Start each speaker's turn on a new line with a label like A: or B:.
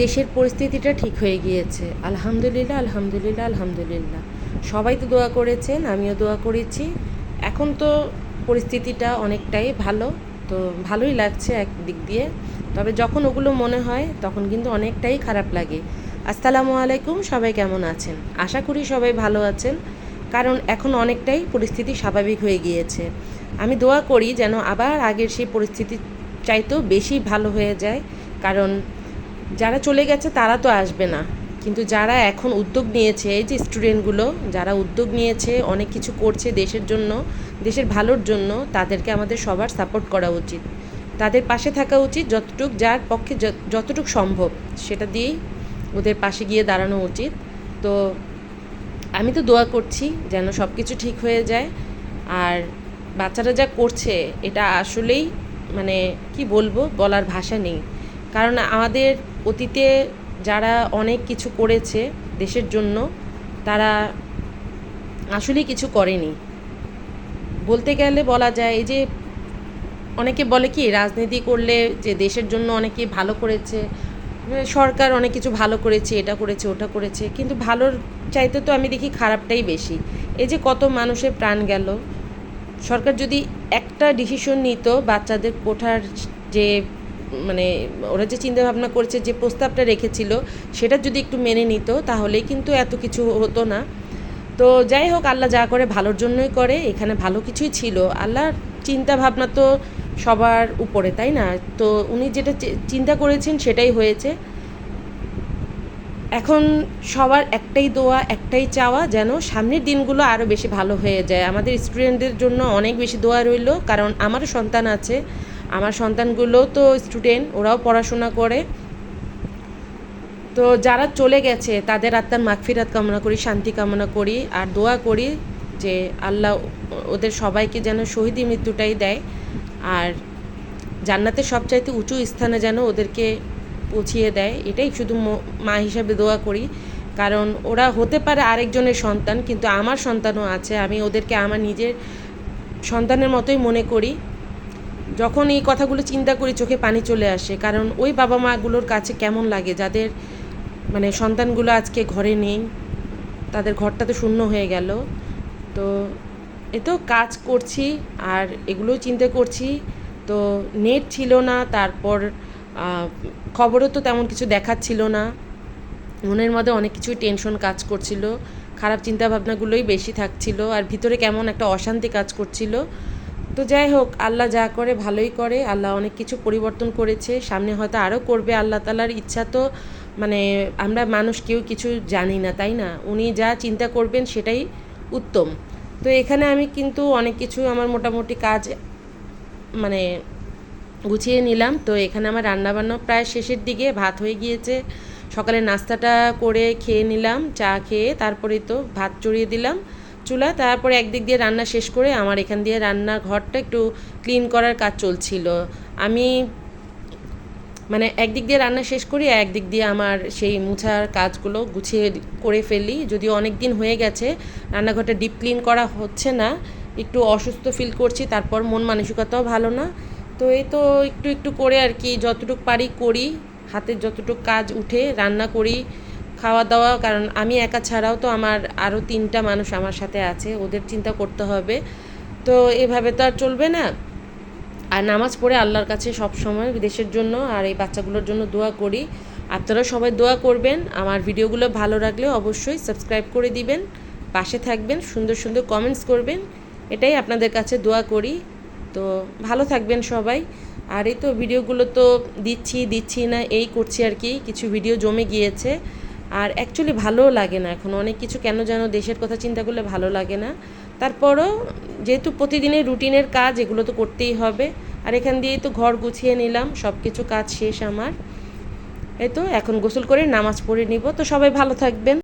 A: দেশের পরিস্থিতিটা ঠিক হয়ে গিয়েছে। আলহামদুলিল্লাহ, আলহামদুলিল্লাহ, আলহামদুলিল্লাহ। সবাই তো দোয়া করেছেন, আমিও দোয়া করেছি। এখন তো পরিস্থিতিটা অনেকটাই ভালো। তো ভালোই লাগছে একদিক দিয়ে। তবে যখন ওগুলো মনে হয় তখন কিন্তু অনেকটাই খারাপ লাগে। আসসালামু আলাইকুম, সবাই কেমন আছেন? আশা করি সবাই ভালো আছেন। কারণ এখন অনেকটাই পরিস্থিতি স্বাভাবিক হয়ে গিয়েছে। আমি দোয়া করি যেন আবার আগের সেই পরিস্থিতি চাইতেও বেশি ভালো হয়ে যায়। কারণ যারা চলে গেছে তারা তো আসবে না, কিন্তু যারা এখন উদ্যোগ নিয়েছে, এই যে স্টুডেন্টগুলো যারা উদ্যোগ নিয়েছে, অনেক কিছু করছে দেশের জন্য, দেশের ভালোর জন্য, তাদেরকে আমাদের সবার সাপোর্ট করা উচিত। তাদের পাশে থাকা উচিত, যতটুক যার পক্ষে যতটুক সম্ভব সেটা দিয়েই ওদের পাশে গিয়ে দাঁড়ানো উচিত। তো আমি তো দোয়া করছি যেন সব কিছু ঠিক হয়ে যায়। আর বাচ্চারা যা করছে এটা আসলেই মানে কি বলবো, বলার ভাষা নেই। কারণ আমাদের অতীতে যারা অনেক কিছু করেছে দেশের জন্য, তারা আসলেই কিছু করেনি বলতে গেলে বলা যায়। এই যে অনেকে বলে কি রাজনীতি করলে যে দেশের জন্য অনেকে ভালো করেছে, সরকার অনেক কিছু ভালো করেছে, এটা করেছে ওটা করেছে, কিন্তু ভালোর চাইতে তো আমি দেখি খারাপটাই বেশি। এই যে কত মানুষের প্রাণ গেল, সরকার যদি একটা ডিসিশন নিত, বাচ্চাদের কোঠার যে মানে ওরা যে চিন্তাভাবনা করেছে, যে প্রস্তাবটা রেখেছিল, সেটা যদি একটু মেনে নিত, তাহলেই কিন্তু এত কিছু হতো না। তো যাই হোক, আল্লাহ যা করে ভালোর জন্যই করে। এখানে ভালো কিছুই ছিল। আল্লাহর চিন্তা ভাবনা তো সবার উপরে, তাই না? তো উনি যেটা চিন্তা করেছেন সেটাই হয়েছে। এখন সবার একটাই দোয়া, একটাই চাওয়া যেন সামনের দিনগুলো আরও বেশি ভালো হয়ে যায়। আমাদের স্টুডেন্টদের জন্য অনেক বেশি দোয়া রইল, কারণ আমারও সন্তান আছে। আমার সন্তানগুলো তো স্টুডেন্ট, ওরাও পড়াশোনা করে। তো যারা চলে গেছে তাদের আত্মার মাগফিরাত কামনা করি, শান্তি কামনা করি, আর দোয়া করি যে আল্লাহ ওদের সবাইকে যেন শহীদি মৃত্যুটাই দেয়, আর জান্নাতের সবচাইতে উঁচু স্থানে যেন ওদেরকে পৌঁছিয়ে দেয়। এটাই শুধু মা হিসাবে দোয়া করি। কারণ ওরা হতে পারে আরেকজনের সন্তান, কিন্তু আমার সন্তানও আছে। আমি ওদেরকে আমার নিজের সন্তানের মতোই মনে করি। যখন এই কথাগুলো চিন্তা করি চোখে পানি চলে আসে। কারণ ওই বাবা মাগুলোর কাছে কেমন লাগে যাদের মানে সন্তানগুলো আজকে ঘরে নেই, তাদের ঘরটা তো শূন্য হয়ে গেল। তো এতেও কাজ করছি আর এগুলোও চিন্তা করছি। তো নেট ছিল না, তারপর খবরও তো তেমন কিছু দেখাচ্ছিল না। মনের মধ্যে অনেক কিছুই টেনশন কাজ করছিল, খারাপ চিন্তাভাবনাগুলোই বেশি থাকছিল, আর ভিতরে কেমন একটা অশান্তি কাজ করছিল। তো যাই হোক, আল্লাহ যা করে ভালোই করে। আল্লাহ অনেক কিছু পরিবর্তন করেছে, সামনে হয়তো আরও করবে। আল্লাহ তাআলার ইচ্ছা তো মানে আমরা মানুষ কেউ কিছু জানি না, তাই না? উনি যা চিন্তা করবেন সেটাই উত্তম। তো এখানে আমি কিন্তু অনেক কিছু আমার মোটামুটি কাজ মানে গুছিয়ে নিলাম। তো এখানে আমার রান্নাবান্না প্রায় শেষের দিকে, ভাত হয়ে গিয়েছে। সকালে নাস্তাটা করে খেয়ে নিলাম, চা খেয়ে তারপরে তো ভাত চড়িয়ে দিলাম চুলা। তারপরে একদিক দিয়ে রান্না শেষ করে আমার এখান দিয়ে রান্নার ঘরটা একটু ক্লিন করার কাজ চলছিল। আমি মানে একদিক দিয়ে রান্না শেষ করি, একদিক দিয়ে আমার সেই মুছার কাজগুলো গুছিয়ে করে ফেলি। যদিও অনেক দিন হয়ে গেছে রান্নাঘরটা ডিপ ক্লিন করা হচ্ছে না, একটু অসুস্থ ফিল করছি, তারপর মন মানসিকতাও ভালো না। তো এই তো একটু একটু করে আর কি যতটুকু পারি করি, হাতের যতটুকু কাজ উঠে রান্না করি, খাওয়া দাওয়া। কারণ আমি একা ছাড়াও তো আমার আরও 3টা মানুষ আমার সাথে আছে, ওদের চিন্তা করতে হবে। তো এভাবে তো আর চলবে না। আর নামাজ পড়ে আল্লাহর কাছে সব সময় দেশের জন্য আর এই বাচ্চাগুলোর জন্য দোয়া করি। আপনারা সবাই দোয়া করবেন। আমার ভিডিওগুলো ভালো লাগলে অবশ্যই সাবস্ক্রাইব করে দিবেন, পাশে থাকবেন, সুন্দর সুন্দর কমেন্টস করবেন, এটাই আপনাদের কাছে দোয়া করি। তো ভালো থাকবেন সবাই। আর এই তো ভিডিওগুলো তো দিচ্ছি না এই করছি আর কি, কিছু ভিডিও জমে গিয়েছে। আর অ্যাকচুয়ালি ভালোও লাগে না এখন, অনেক কিছু কেন যেন দেশের কথা চিন্তা করলে ভালো লাগে না। তারপরও যেহেতু প্রতিদিনের রুটিনের কাজ, এগুলো তো করতেই হবে। আর এখান দিয়েই তো ঘর গুছিয়ে নিলাম, সব কিছু কাজ শেষ আমার। এই তো এখন গোসল করে নামাজ পড়ে নিব। তো সবাই ভালো থাকবেন।